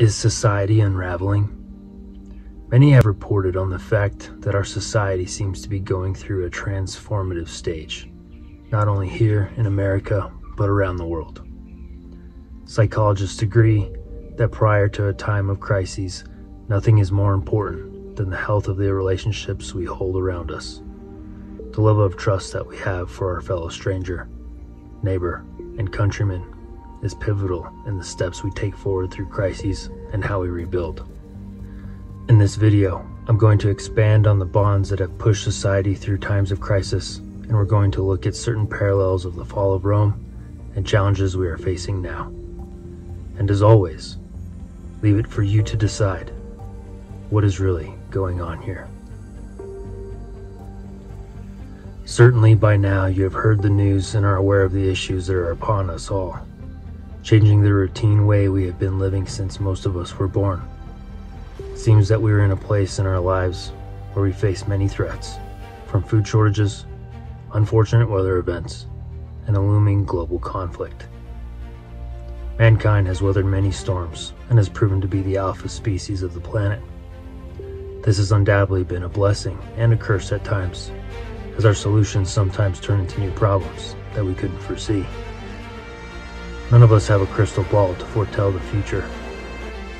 Is society unraveling? Many have reported on the fact that our society seems to be going through a transformative stage, not only here in America, but around the world. Psychologists agree that prior to a time of crises, nothing is more important than the health of the relationships we hold around us. The level of trust that we have for our fellow stranger, neighbor, and countryman is pivotal in the steps we take forward through crises and how we rebuild. In this video, I'm going to expand on the bonds that have pushed society through times of crisis, and we're going to look at certain parallels of the fall of Rome and challenges we are facing now. And as always, leave it for you to decide what is really going on here. Certainly by now you have heard the news and are aware of the issues that are upon us all, changing the routine way we have been living since most of us were born. It seems that we are in a place in our lives where we face many threats, from food shortages, unfortunate weather events, and a looming global conflict. Mankind has weathered many storms and has proven to be the alpha species of the planet. This has undoubtedly been a blessing and a curse at times, as our solutions sometimes turn into new problems that we couldn't foresee. None of us have a crystal ball to foretell the future,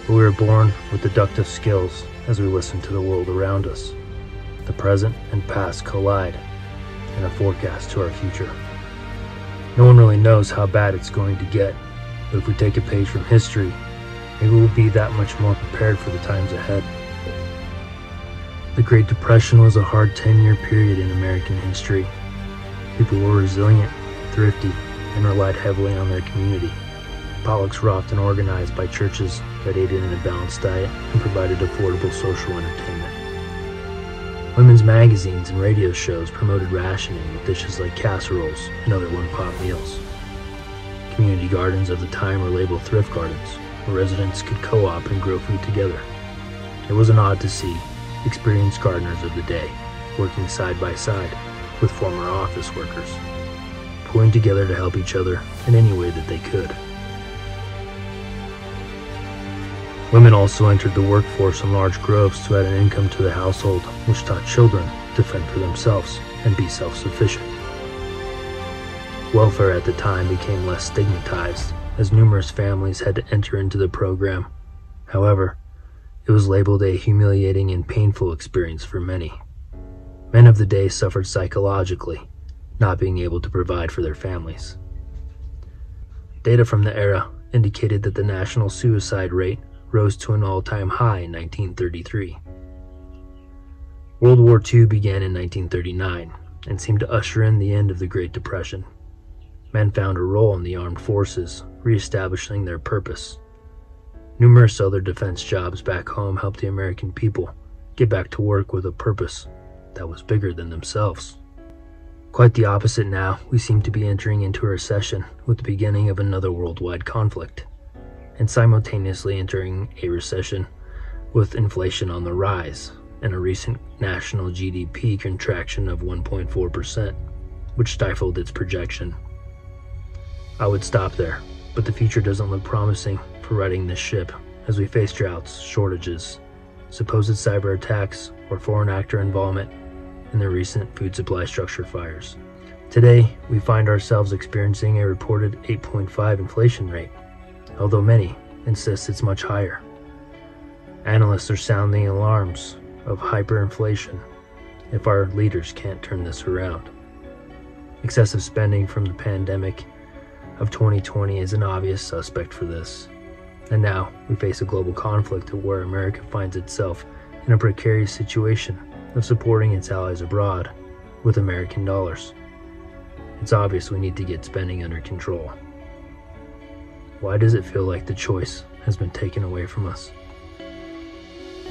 but we are born with deductive skills as we listen to the world around us. The present and past collide in a forecast to our future. No one really knows how bad it's going to get, but if we take a page from history, maybe we'll be that much more prepared for the times ahead. The Great Depression was a hard 10-year period in American history. People were resilient, thrifty, and relied heavily on their community. Potlucks were often organized by churches that aided in a balanced diet and provided affordable social entertainment. Women's magazines and radio shows promoted rationing with dishes like casseroles and other one-pot meals. Community gardens of the time were labeled thrift gardens, where residents could co-op and grow food together. It wasn't odd to see experienced gardeners of the day working side by side with former office workers, pulling together to help each other in any way that they could. Women also entered the workforce in large groves to add an income to the household, which taught children to fend for themselves and be self-sufficient. Welfare at the time became less stigmatized, as numerous families had to enter into the program. However, it was labeled a humiliating and painful experience for many. Men of the day suffered psychologically, not being able to provide for their families. Data from the era indicated that the national suicide rate rose to an all-time high in 1933. World War II began in 1939 and seemed to usher in the end of the Great Depression. Men found a role in the armed forces, reestablishing their purpose. Numerous other defense jobs back home helped the American people get back to work with a purpose that was bigger than themselves. Quite the opposite now, we seem to be entering into a recession with the beginning of another worldwide conflict, and simultaneously entering a recession with inflation on the rise and a recent national GDP contraction of 1.4%, which stifled its projection. I would stop there, but the future doesn't look promising for riding this ship as we face droughts, shortages, supposed cyber attacks, or foreign actor involvement in the recent food supply structure fires. Today, we find ourselves experiencing a reported 8.5 inflation rate, although many insist it's much higher. Analysts are sounding alarms of hyperinflation if our leaders can't turn this around. Excessive spending from the pandemic of 2020 is an obvious suspect for this. And now we face a global conflict where America finds itself in a precarious situation of supporting its allies abroad with American dollars. It's obvious we need to get spending under control. Why does it feel like the choice has been taken away from us?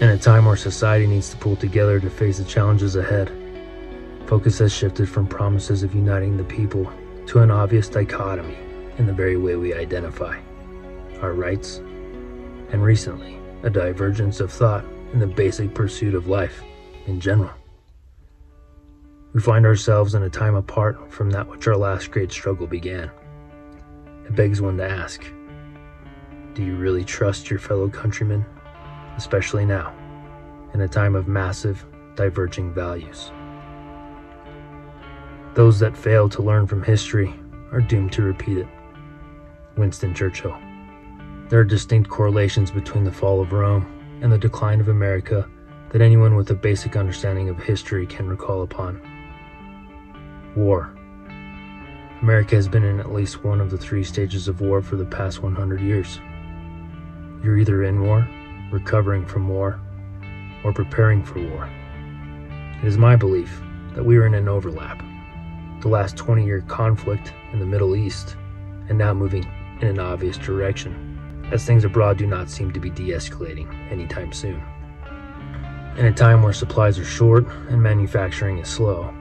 In a time where society needs to pull together to face the challenges ahead, focus has shifted from promises of uniting the people to an obvious dichotomy in the very way we identify our rights, and recently, a divergence of thought in the basic pursuit of life in general. We find ourselves in a time apart from that which our last great struggle began. It begs one to ask, Do you really trust your fellow countrymen, especially now, in a time of massive, diverging values? Those that fail to learn from history are doomed to repeat it. Winston Churchill. There are distinct correlations between the fall of Rome and the decline of America that anyone with a basic understanding of history can recall upon. War. America has been in at least one of the 3 stages of war for the past 100 years. You're either in war, recovering from war, or preparing for war. It is my belief that we are in an overlap. The last 20-year conflict in the Middle East, and now moving in an obvious direction, as things abroad do not seem to be de-escalating anytime soon. In a time where supplies are short and manufacturing is slow,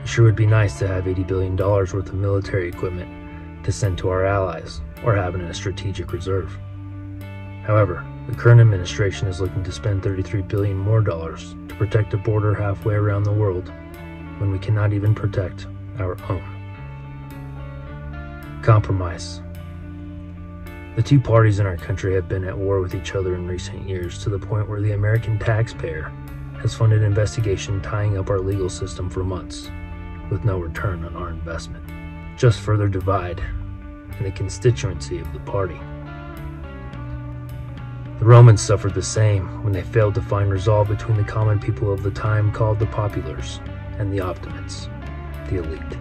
it sure would be nice to have $80 billion worth of military equipment to send to our allies or have in a strategic reserve. However, the current administration is looking to spend $33 billion more to protect a border halfway around the world when we cannot even protect our own. Compromise. The 2 parties in our country have been at war with each other in recent years to the point where the American taxpayer has funded an investigation tying up our legal system for months, with no return on our investment. Just further divide in the constituency of the party. The Romans suffered the same when they failed to find resolve between the common people of the time called the populars and the optimates, the elite.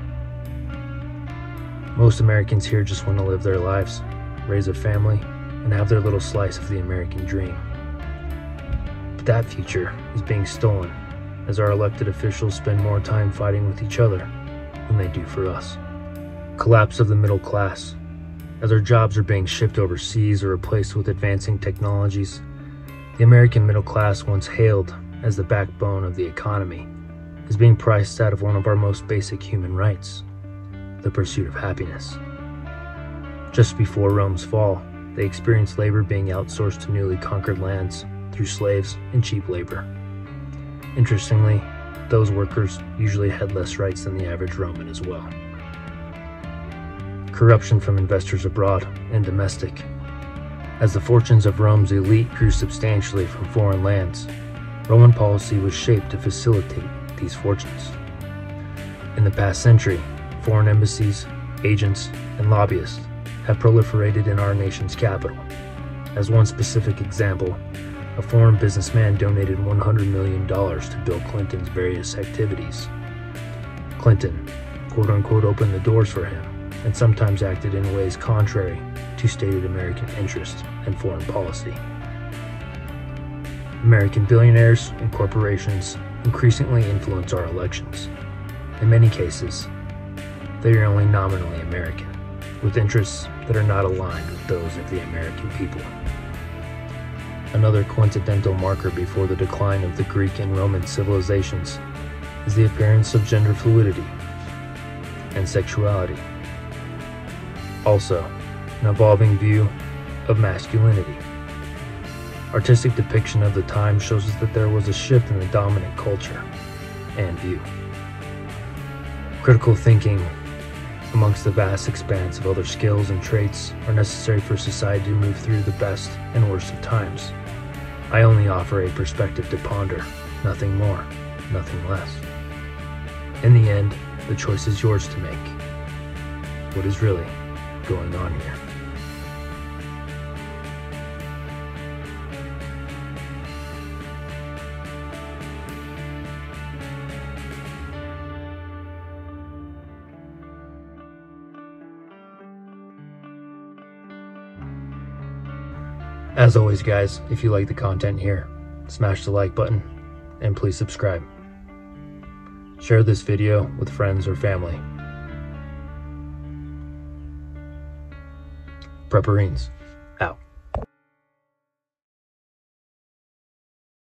Most Americans here just want to live their lives, raise a family, and have their little slice of the American dream. But that future is being stolen as our elected officials spend more time fighting with each other than they do for us. Collapse of the middle class. As our jobs are being shipped overseas or replaced with advancing technologies, the American middle class, once hailed as the backbone of the economy, is being priced out of one of our most basic human rights, the pursuit of happiness. Just before Rome's fall, they experienced labor being outsourced to newly conquered lands through slaves and cheap labor. Interestingly, those workers usually had less rights than the average Roman as well. Corruption from investors abroad and domestic. As the fortunes of Rome's elite grew substantially from foreign lands, Roman policy was shaped to facilitate these fortunes. In the past century, foreign embassies, agents, and lobbyists have proliferated in our nation's capital. As one specific example, a foreign businessman donated $100 million to Bill Clinton's various activities. Clinton, quote-unquote, opened the doors for him and sometimes acted in ways contrary to stated American interests and foreign policy. American billionaires and corporations increasingly influence our elections. In many cases, they are only nominally American, with interests that are not aligned with those of the American people. Another coincidental marker before the decline of the Greek and Roman civilizations is the appearance of gender fluidity and sexuality. Also, an evolving view of masculinity. Artistic depiction of the time shows us that there was a shift in the dominant culture and view. Critical thinking amongst the vast expanse of other skills and traits are necessary for society to move through the best and worst of times. I only offer a perspective to ponder, nothing more, nothing less. In the end, the choice is yours to make. What is really going on here? As always, guys, if you like the content here, smash the like button and please subscribe. Share this video with friends or family. Prepperines.